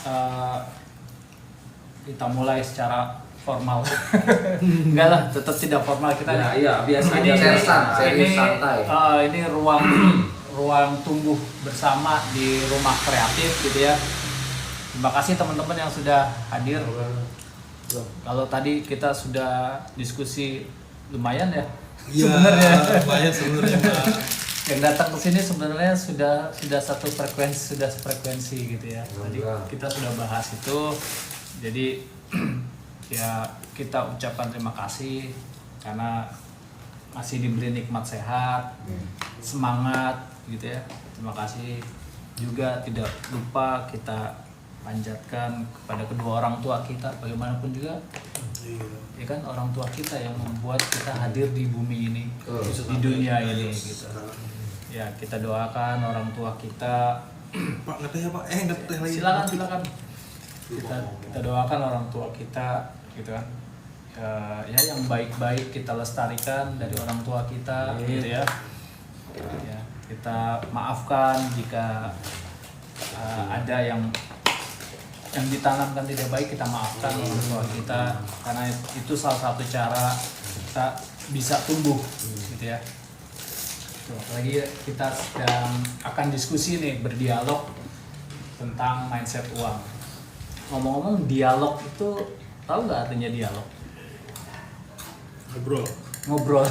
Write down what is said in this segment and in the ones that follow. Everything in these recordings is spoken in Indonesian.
uh, kita mulai secara formal. Enggak lah, tetap tidak formal kita. Ya, iya, biasa Ini santai. Ini ruang tumbuh bersama di rumah kreatif gitu ya. Terima kasih teman-teman yang sudah hadir. Kalau tadi kita sudah diskusi lumayan ya. Sebenarnya lumayan sebenarnya. Yang datang ke sini sebenarnya sudah satu frekuensi gitu ya. Tadi kita sudah bahas itu. Jadi ya kita ucapkan terima kasih karena masih diberi nikmat sehat, semangat gitu ya. Terima kasih juga, tidak lupa kita panjatkan kepada kedua orang tua kita, bagaimanapun juga ya kan, orang tua kita yang membuat kita hadir di bumi ini, di dunia ini gitu. Ya, kita doakan orang tua kita. Pak, ngeteh ya Pak, ngeteh lagi. Silakan. Kita doakan orang tua kita gitu kan. Ya yang baik-baik kita lestarikan dari orang tua kita gitu ya. Ya, kita maafkan jika ada yang ditanamkan tidak baik, kita maafkan orang tua kita, karena itu salah satu cara kita bisa tumbuh gitu ya. Apalagi kita sedang akan diskusi nih, berdialog tentang mindset uang. Ngomong-ngomong dialog itu, tahu nggak artinya dialog? Ngobrol.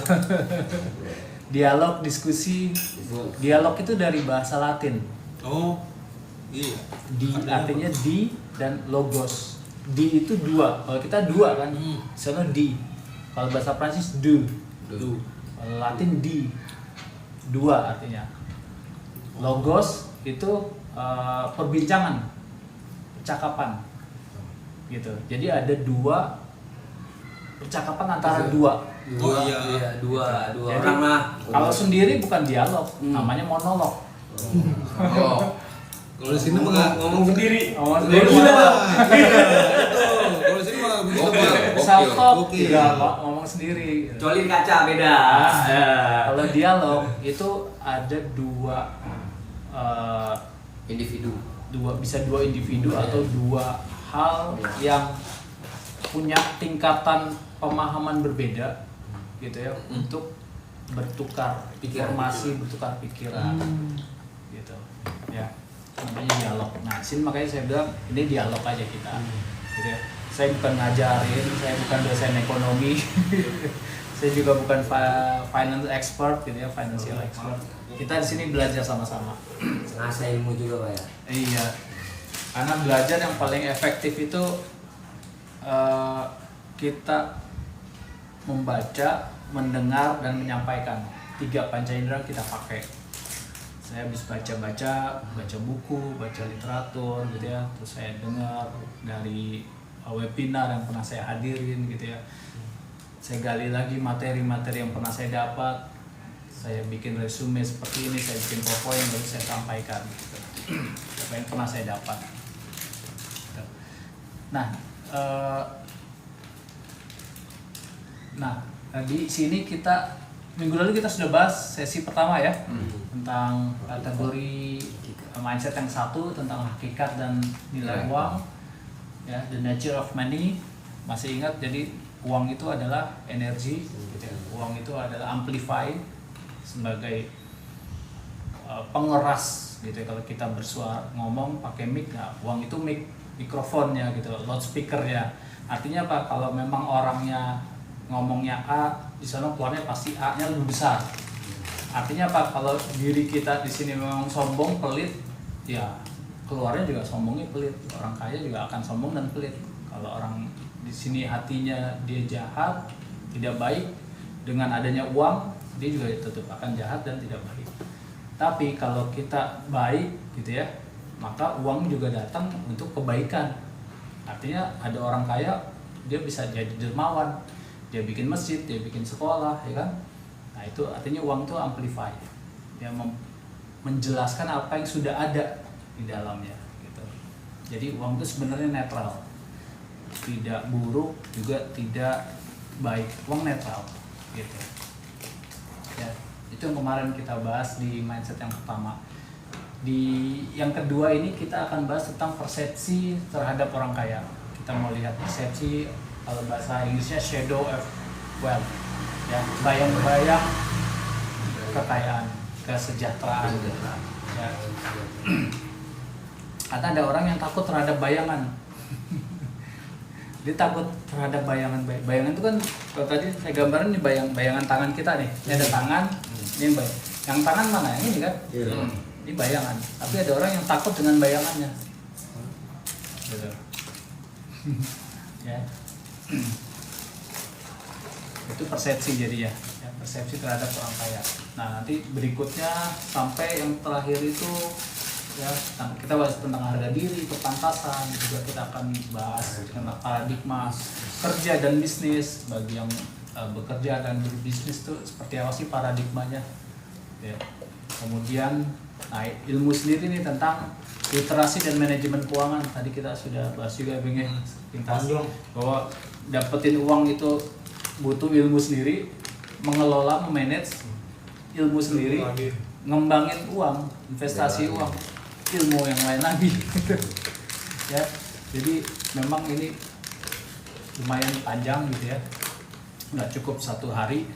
Dialog, diskusi. Dialog itu dari bahasa Latin. Oh, iya. Artinya di dan logos. Di itu dua. Kalau kita dua kan, misalnya di. Kalau bahasa Prancis du. Kalau Latin di. Dua artinya. Logos itu perbincangan, percakapan, gitu. Jadi ada dua percakapan antara dua. Dua Jadi, orang lah. kalau sendiri bukan dialog, namanya monolog. Kalau di sini ngomong sendiri. Kalau di sini mah self-talk, ngomong sendiri. Colin kaca beda. Kalau dialog itu ada dua Individu. Bisa dua individu atau dua hal yang punya tingkatan pemahaman berbeda gitu ya, untuk bertukar informasi, bertukar pikiran gitu ya, namanya dialog. Nah, sini makanya saya bilang ini dialog aja kita gitu ya. Saya bukan ngajarin, saya bukan dosen ekonomi. Saya juga bukan finance expert gitu ya, financial expert. Kita di sini belajar sama-sama. Ngasih ilmu juga Pak ya. Iya. Karena belajar yang paling efektif itu kita membaca, mendengar, dan menyampaikan. 3 panca indera kita pakai. Saya habis baca buku, baca literatur gitu ya. Terus saya dengar dari webinar yang pernah saya hadirin gitu ya. Saya gali lagi materi-materi yang pernah saya dapat. Saya bikin resume seperti ini, saya bikin PowerPoint yang baru saya sampaikan gitu. Apa yang pernah saya dapat. Nah, di sini kita minggu lalu kita sudah bahas sesi pertama ya, tentang kategori mindset yang satu, tentang hakikat dan nilai uang ya, the nature of money. Masih ingat, jadi uang itu adalah energi gitu ya. Uang itu adalah amplify, sebagai pengeras gitu ya. Kalau kita bersuara ngomong pakai mic, nah, uang itu mic, mikrofonnya gitu, loudspeakernya. Artinya apa? Kalau memang orangnya ngomongnya A, di sana keluarnya pasti A-nya lebih besar. Artinya apa? Kalau diri kita di sini memang sombong, pelit, ya keluarnya juga sombongnya pelit. Orang kaya juga akan sombong dan pelit. Kalau orang di sini hatinya dia jahat, tidak baik, dengan adanya uang dia juga tetap akan jahat dan tidak baik. Tapi kalau kita baik gitu ya, maka uang juga datang untuk kebaikan. Artinya ada orang kaya, dia bisa jadi dermawan, dia bikin masjid, dia bikin sekolah, ya kan? Nah itu artinya uang itu amplify, dia menjelaskan apa yang sudah ada di dalamnya gitu. Jadi uang itu sebenarnya netral, tidak buruk juga tidak baik, uang netral gitu ya. Itu yang kemarin kita bahas di mindset yang pertama. Di yang kedua ini kita akan bahas tentang persepsi terhadap orang kaya. Kita mau lihat persepsi, kalau bahasa Inggrisnya shadow of wealth, ya, bayang-bayang kekayaan, kesejahteraan. Ya. Karena ada orang yang takut terhadap bayangan. Dia takut terhadap bayangan. Bayangan itu kan, kalau tadi saya gambarin nih bayangan tangan kita nih. Ini ada tangan, ini yang tangan mana? Yang ini kan? Ini bayangan. Tapi ada orang yang takut dengan bayangannya. Gitu. Ya. Itu persepsi jadi ya, persepsi terhadap orang kaya. Nah, nanti berikutnya sampai yang terakhir itu ya, kita bahas tentang harga diri, kepantasan, juga kita akan bahas tentang paradigma kerja dan bisnis. Bagi yang bekerja dan berbisnis itu seperti apa sih paradigmanya ya. Kemudian ilmu sendiri nih tentang literasi dan manajemen keuangan. Tadi kita sudah bahas juga pintas bahwa dapetin uang itu butuh ilmu sendiri, mengelola, memanage ilmu sendiri, ngembangin uang, investasi uang, ilmu yang lain lagi. Ya, jadi memang ini lumayan panjang gitu ya, nggak cukup satu hari.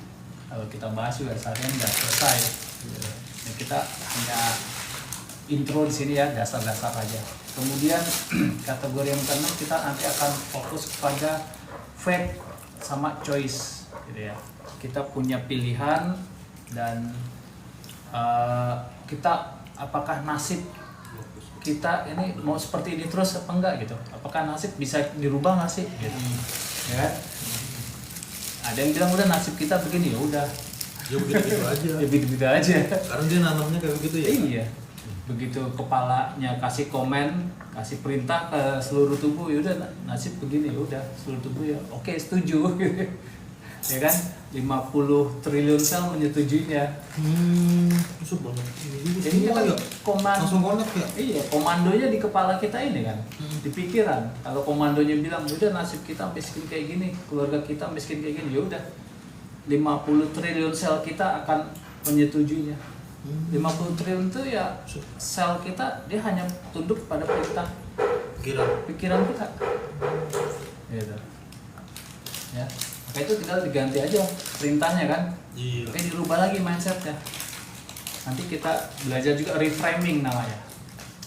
Kalau kita bahas juga seharian nggak selesai. Ya, kita hanya intro di sini ya, dasar-dasar aja. Kemudian kategori yang keenam kita nanti akan fokus kepada faith sama choice, gitu ya. Kita punya pilihan dan kita apakah nasib kita ini mau seperti ini terus apa enggak gitu? Apakah nasib bisa dirubah nggak sih? Gitu. Ya kan? Ada yang bilang udah nasib kita begini, ya udah. Ya begitu aja. Ya begitu aja. Karena dia nanamnya kayak begitu ya. Iya. Begitu kepalanya kasih komen, kasih perintah ke seluruh tubuh, ya udah nasib begini, ya udah seluruh tubuh ya oke setuju. Ya kan? 50 triliun sel menyetujuinya. Susah banget. Jadi kita langsung connect ya. Iya, komandonya di kepala kita ini kan, di pikiran. Kalau komandonya bilang udah nasib kita miskin kayak gini, keluarga kita miskin kayak gini, ya udah 50 triliun sel kita akan menyetujuinya. 50 triliun itu ya sel kita, dia hanya tunduk pada perintah pikiran kita. Gitu. Ya. Maka itu tinggal diganti aja perintahnya kan. Iya. Oke, dirubah lagi mindsetnya. Nanti kita belajar juga reframing namanya.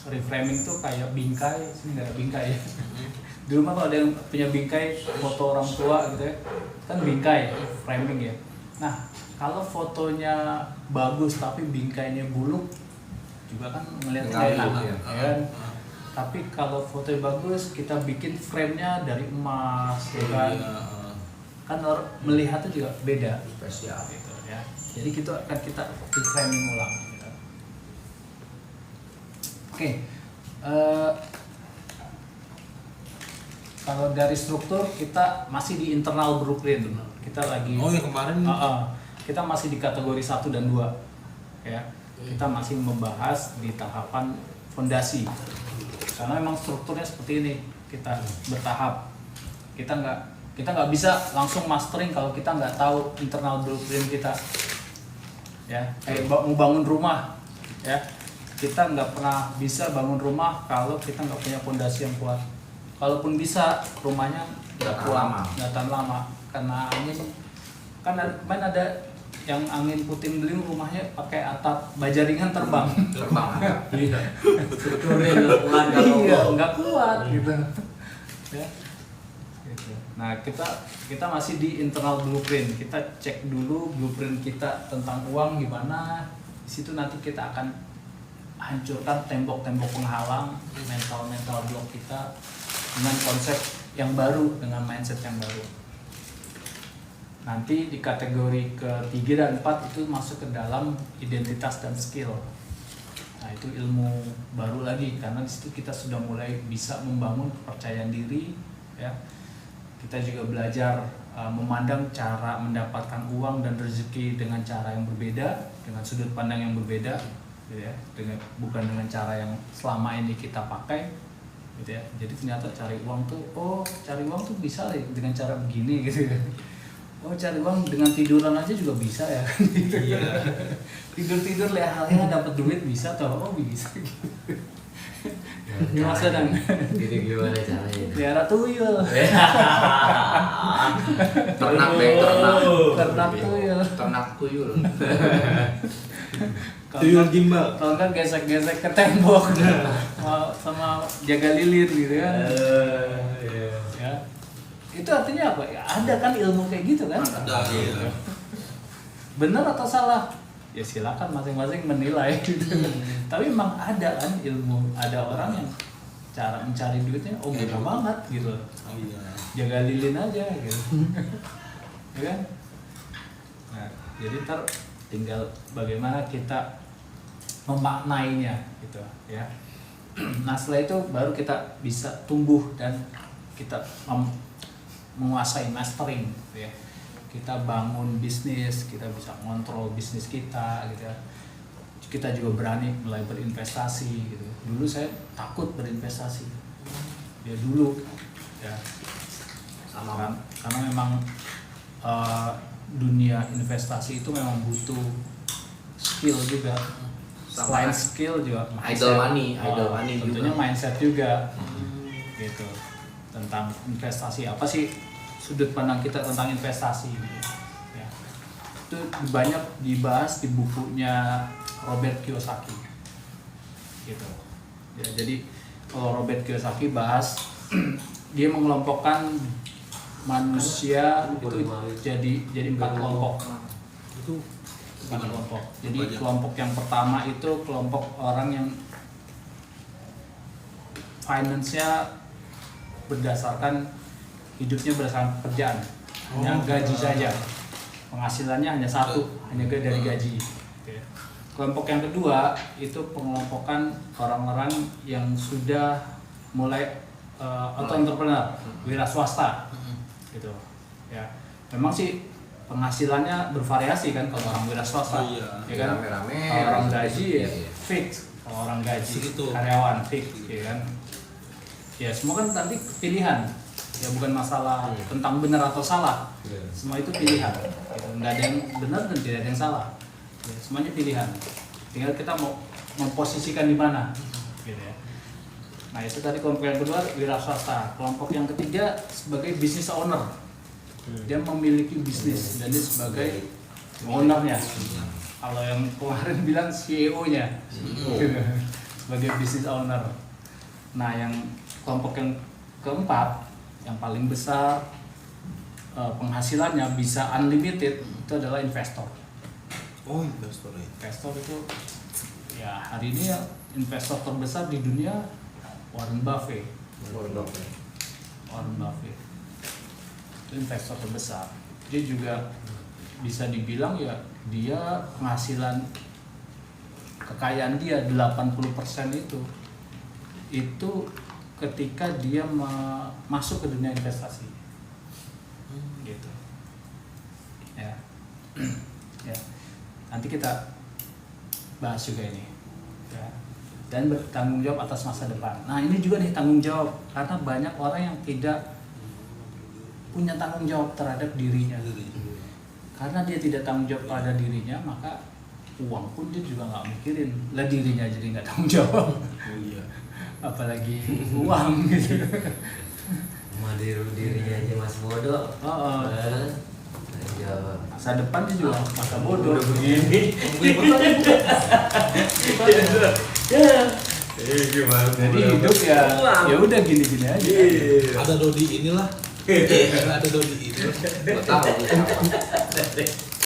Reframing itu kayak bingkai, sini nggak ada bingkai ya. Di rumah kalau ada yang punya bingkai foto orang tua gitu ya, kan bingkai, framing ya. Nah, kalau fotonya bagus tapi bingkainya buluk, juga kan ngelihat nggak enak, ya kan? Tapi kalau fotonya bagus, kita bikin frame-nya dari emas, ya kan? Kan melihatnya juga beda, spesial gitu ya. Jadi kita akan reframing ulang gitu. Oke. Kalau dari struktur kita masih di internal blueprint. Kita lagi kemarin kita masih di kategori 1 dan 2 ya. Kita masih membahas di tahapan fondasi. Karena memang strukturnya seperti ini, kita bertahap. Kita nggak bisa langsung mastering kalau kita nggak tahu internal blueprint kita. Ya, kayak mau bangun rumah ya. Kita nggak pernah bisa bangun rumah kalau kita nggak punya fondasi yang kuat. Kalaupun bisa, rumahnya nggak kuat, nggak tahan lama karena angin. Kan ada yang angin puting beliung, rumahnya pakai atap baja ringan terbang. Iya. Iya, nggak kuat gitu. Ya. Nah, kita masih di internal blueprint. Kita cek dulu blueprint kita tentang uang gimana. Di situ nanti kita akan hancurkan tembok-tembok penghalang, mental block kita dengan konsep yang baru, dengan mindset yang baru. Nanti di kategori ke-3 dan 4 itu masuk ke dalam identitas dan skill. Nah, itu ilmu baru lagi karena di situ kita sudah mulai bisa membangun kepercayaan diri ya. Kita juga belajar memandang cara mendapatkan uang dan rezeki dengan cara yang berbeda, dengan sudut pandang yang berbeda gitu ya. Bukan dengan cara yang selama ini kita pakai gitu ya. Jadi ternyata cari uang tuh bisa dengan cara begini gitu ya. Oh cari uang dengan tiduran aja juga bisa ya. Iya. Tidur leha-leha dapat duit bisa toh. Oh bisa gitu. Masa dan Jadi gimana caranya? pelihara tuyul. Ternak deh, Ternak tuyul. Ternak tuyul. Tuyul gimbal. Kalau kan gesek-gesek ke tembok sama jaga lilin gitu kan. Ya. Itu artinya apa? Ya, ada kan ilmu kayak gitu kan? Ada. Iya. Benar atau salah? Ya silakan masing-masing menilai gitu. Tapi memang ada kan ilmu, ada orang yang cara mencari duitnya mudah banget gitu. Oh iya. Jaga lilin aja gitu. Ya kan? Nah, jadi tinggal bagaimana kita memaknainya gitu ya. Nah, setelah itu baru kita bisa tumbuh dan kita menguasai mastering gitu ya. Kita bangun bisnis, kita bisa ngontrol bisnis kita gitu ya. Kita juga berani mulai berinvestasi gitu. Dulu saya takut berinvestasi. Ya dulu ya. Karena memang dunia investasi itu memang butuh skill juga. Selain skill juga Idle money tentunya juga. mindset juga. Gitu. Tentang investasi, apa sih sudut pandang kita tentang investasi gitu. Ya. Itu banyak dibahas di bukunya Robert Kiyosaki gitu ya. Jadi kalau Robert Kiyosaki bahas dia mengelompokkan manusia itu jadi 4 kelompok. Itu 4 kelompok. Jadi kelompok yang pertama itu kelompok orang yang finance-nya berdasarkan hidupnya berdasarkan pekerjaan, hanya gaji saja, penghasilannya hanya satu, hanya dari gaji. Kelompok yang kedua itu pengelompokan orang-orang yang sudah mulai auto-entrepreneur, wira swasta, gitu. Ya, memang sih penghasilannya bervariasi kan kalau orang wira swasta, ya kan. Rame-rame. Kalau orang gaji ya fix, kalau orang gaji Segitu. karyawan fix, ya kan. Ya semua kan nanti pilihan, ya bukan masalah tentang benar atau salah, semua itu pilihan. Gitu. Nggak ada yang benar dan tidak ada yang salah. Ya, semuanya pilihan. Tinggal kita mau memposisikan di mana, gitu ya. Nah itu tadi kelompok yang kedua wira swasta. Kelompok yang ketiga sebagai business owner. Dia memiliki bisnis dan dia sebagai ownernya. Kalau yang kemarin bilang CEO-nya, sebagai business owner. Nah yang kelompok yang keempat, yang paling besar penghasilannya bisa unlimited, itu adalah investor. Oh, investor ya. Investor itu ya hari ini ya investor terbesar di dunia Warren Buffett. Warren Buffett itu investor terbesar. Dia juga bisa dibilang ya dia penghasilan kekayaan dia 80% itu ketika dia masuk ke dunia investasi. Gitu. Ya. Ya. Nanti kita bahas juga ini ya. Dan bertanggung jawab atas masa depan. Nah ini juga nih tanggung jawab, karena banyak orang yang tidak punya tanggung jawab terhadap dirinya. Karena dia tidak tanggung jawab terhadap dirinya, maka uang pun dia juga nggak mikirin. Lah dirinya jadi nggak tanggung jawab. Oh iya. Apalagi uang gitu. Dirinya aja masih bodoh. Masa depan dia juga masa bodoh. Begini. Gimana? Jadi hidup ya udah gini-gini aja. Ada Dodi inilah. Ada Dodi ini. Gak tahu.